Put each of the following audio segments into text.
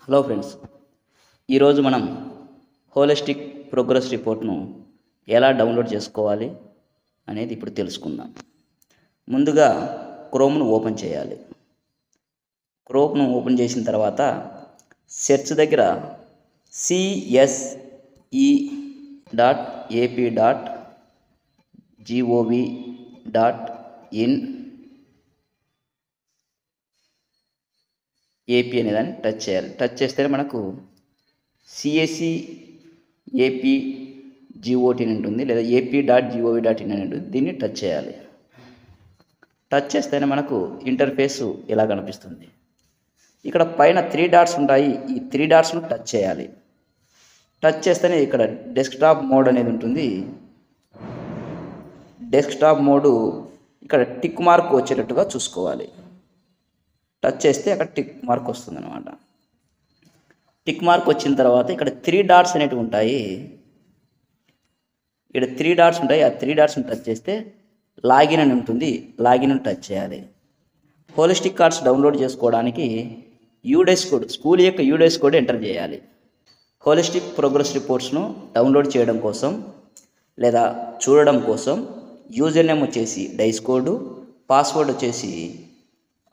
Hello friends, ఈరోజు మనం holistic progress రిపోర్ట్ను ఎలా డౌన్లోడ్ చేసుకోవాలి అనేది ఇప్పుడు తెలుసుకుందాం. ముందుగా క్రోమ్ను ఓపెన్ చేయాలి. క్రోమ్ను ఓపెన్ చేసిన తర్వాత సెర్చ్ దగ్గర cse.ap.gov.in ఏపీ అనేదాన్ని టచ్ చేయాలి. టచ్ చేస్తేనే మనకు సిఎస్సి ఏపీ జిఓటీ అని ఉంటుంది, లేదా AP.gov.in అని ఉంటుంది. దీన్ని టచ్ చేయాలి. టచ్ చేస్తేనే మనకు ఇంటర్ఫేసు ఇలా కనిపిస్తుంది. ఇక్కడ పైన 3 డాట్స్ ఉంటాయి. ఈ 3 డాట్స్ను టచ్ చేయాలి. టచ్ చేస్తేనే ఇక్కడ డెస్క్టాప్ మోడ్ అనేది ఉంటుంది. డెస్క్టాప్ మోడు ఇక్కడ టిక్ మార్క్ వచ్చేటట్టుగా చూసుకోవాలి. టచ్ చేస్తే అక్కడ టిక్ మార్క్ వస్తుంది అనమాట. టిక్ మార్క్ వచ్చిన తర్వాత ఇక్కడ 3 డాట్స్ అనేవి ఉంటాయి. ఇక్కడ 3 డాట్స్ ఉంటాయి. ఆ 3 డాట్స్ని టచ్ చేస్తే లాగిన్ అని ఉంటుంది. లాగిన్ టచ్ చేయాలి. హోలిస్టిక్ కార్డ్స్ డౌన్లోడ్ చేసుకోవడానికి యూడెస్ కోడ్, స్కూల్ యొక్క యూడెస్ కోడ్ ఎంటర్ చేయాలి. హోలిస్టిక్ ప్రోగ్రెస్ రిపోర్ట్స్ను డౌన్లోడ్ చేయడం కోసం లేదా చూడడం కోసం యూజర్ నేమ్ వచ్చేసి డైస్ కోడ్, పాస్వర్డ్ వచ్చేసి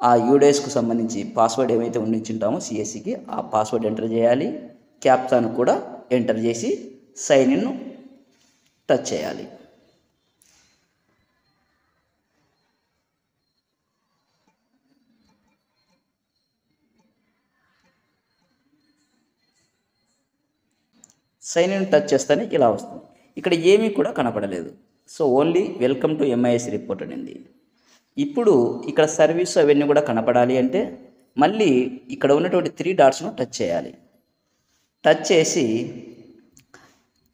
ఆ యూడేస్కు సంబంధించి పాస్వర్డ్ ఏమైతే ఉండించుంటామో సిఎస్సికి ఆ పాస్వర్డ్ ఎంటర్ చేయాలి. క్యాప్చాను కూడా ఎంటర్ చేసి సైన్ ఇన్ టచ్ చేయాలి. సైన్ ఇన్ టచ్ చేస్తేనే ఇలా వస్తుంది. ఇక్కడ ఏమీ కూడా కనపడలేదు. So only welcome to MIS report అనింది. ఇప్పుడు ఇక్కడ సర్వీస్ అవన్నీ కూడా కనపడాలి అంటే మళ్ళీ ఇక్కడ ఉన్నటువంటి 3 డాట్స్ను టచ్ చేయాలి. టచ్ చేసి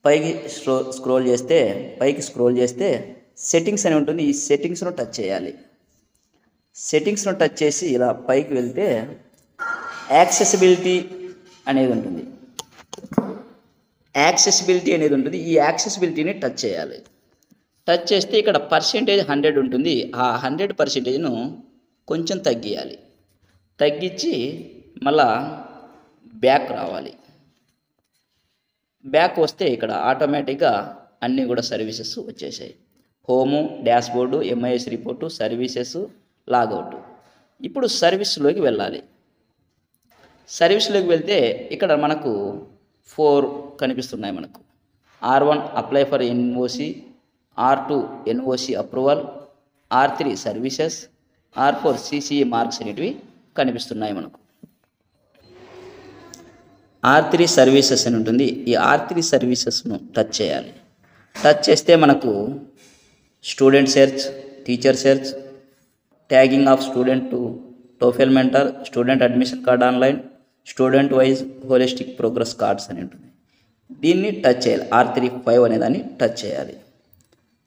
పైకి స్క్రోల్ చేస్తే సెట్టింగ్స్ అని ఉంటుంది. ఈ సెట్టింగ్స్ను టచ్ చేయాలి. సెట్టింగ్స్ను టచ్ చేసి ఇలా పైకి వెళ్తే యాక్సెసిబిలిటీ అనేది ఉంటుంది. ఈ యాక్సెసిబిలిటీని టచ్ చేయాలి. టచ్ చేస్తే ఇక్కడ పర్సెంటేజ్ 100 ఉంటుంది. ఆ 100%ను కొంచెం తగ్గియాలి. తగ్గించి మళ్ళా బ్యాక్ రావాలి. బ్యాక్ వస్తే ఇక్కడ ఆటోమేటిక్గా అన్నీ కూడా సర్వీసెస్ వచ్చేసాయి. Home, dashboard, MIS report, services, logout. ఇప్పుడు సర్వీస్లోకి వెళ్ళాలి. సర్వీస్లోకి వెళ్తే ఇక్కడ మనకు 4 కనిపిస్తున్నాయి. మనకు R1 apply for NOC, R2 NOC approval, R3 services, R4 CCA marks అనేటివి కనిపిస్తున్నాయి. మనకు R3 సర్వీసెస్ అని ఉంటుంది. ఈ R3 సర్వీసెస్ను టచ్ చేయాలి. టచ్ చేస్తే మనకు student search, teacher search, tagging of student to TOEFL mentor, student admission card online, student wise holistic progress cards అని ఉంటుంది. దీన్ని టచ్ చేయాలి. R35 అనేదాన్ని టచ్ చేయాలి.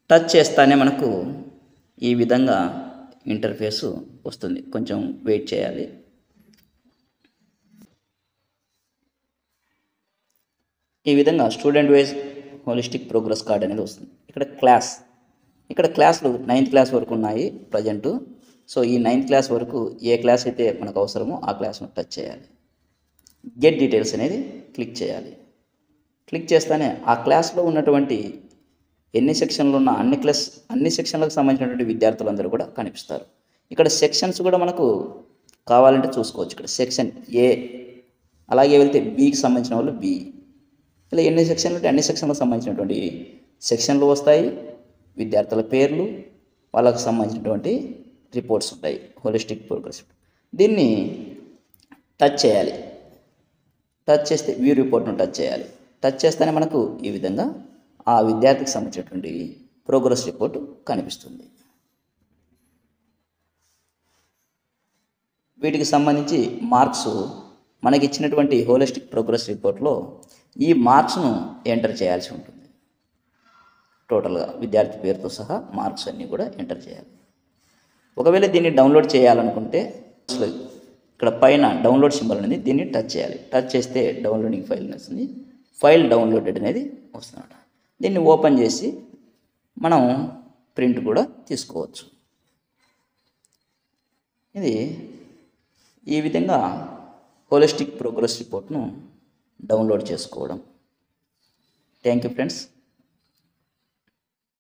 టచ్ చేస్తానే మనకు ఈ విధంగా ఇంటర్ఫేసు వస్తుంది. కొంచెం వెయిట్ చేయాలి. ఈ విధంగా student wise holistic progress card అనేది వస్తుంది. ఇక్కడ క్లాసులు 9th క్లాస్ వరకు ఉన్నాయి ప్రజెంటు. సో ఈ 9th క్లాస్ వరకు ఏ క్లాస్ అయితే మనకు అవసరమో ఆ క్లాస్ను టచ్ చేయాలి. గెట్ డీటెయిల్స్ అనేది క్లిక్ చేయాలి. క్లిక్ చేస్తానే ఆ క్లాస్లో ఉన్నటువంటి ఎన్ని సెక్షన్లు ఉన్న అన్ని సెక్షన్లకు సంబంధించినటువంటి విద్యార్థులందరూ కూడా కనిపిస్తారు. ఇక్కడ సెక్షన్స్ కూడా మనకు కావాలంటే చూసుకోవచ్చు. ఇక్కడ సెక్షన్ ఏ, అలాగే వెళ్తే బికి సంబంధించిన వాళ్ళు బి, ఇలా ఎన్ని సెక్షన్లు ఉంటే అన్ని సెక్షన్లకు సంబంధించినటువంటి సెక్షన్లు వస్తాయి. విద్యార్థుల పేర్లు, వాళ్ళకు సంబంధించినటువంటి రిపోర్ట్స్ ఉంటాయి. హోలిస్టిక్ ప్రోగ్రెస్ దీన్ని టచ్ చేయాలి. టచ్ చేస్తే వ్యూ రిపోర్ట్ను టచ్ చేయాలి. టచ్ చేస్తేనే మనకు ఈ విధంగా ఆ విద్యార్థికి సంబంధించినటువంటి ప్రోగ్రెస్ రిపోర్టు కనిపిస్తుంది. వీటికి సంబంధించి మార్క్స్ మనకి ఇచ్చినటువంటి హోలిస్టిక్ ప్రోగ్రెస్ రిపోర్ట్లో ఈ మార్క్స్ను ఎంటర్ చేయాల్సి ఉంటుంది. టోటల్గా విద్యార్థి పేరుతో సహా మార్క్స్ అన్నీ కూడా ఎంటర్ చేయాలి. ఒకవేళ దీన్ని డౌన్లోడ్ చేయాలనుకుంటే ఇక్కడ పైన డౌన్లోడ్ సింబల్ అనేది దీన్ని టచ్ చేయాలి. టచ్ చేస్తే డౌన్లోడింగ్ ఫైల్ వస్తుంది. ఫైల్ డౌన్లోడెడ్ అనేది వస్తుంది. దీన్ని ఓపెన్ చేసి మనం ప్రింట్ కూడా తీసుకోవచ్చు. ఇది ఈ విధంగా హోలిస్టిక్ ప్రోగ్రెస్ రిపోర్ట్ను డౌన్లోడ్ చేసుకోవడం. Thank you friends.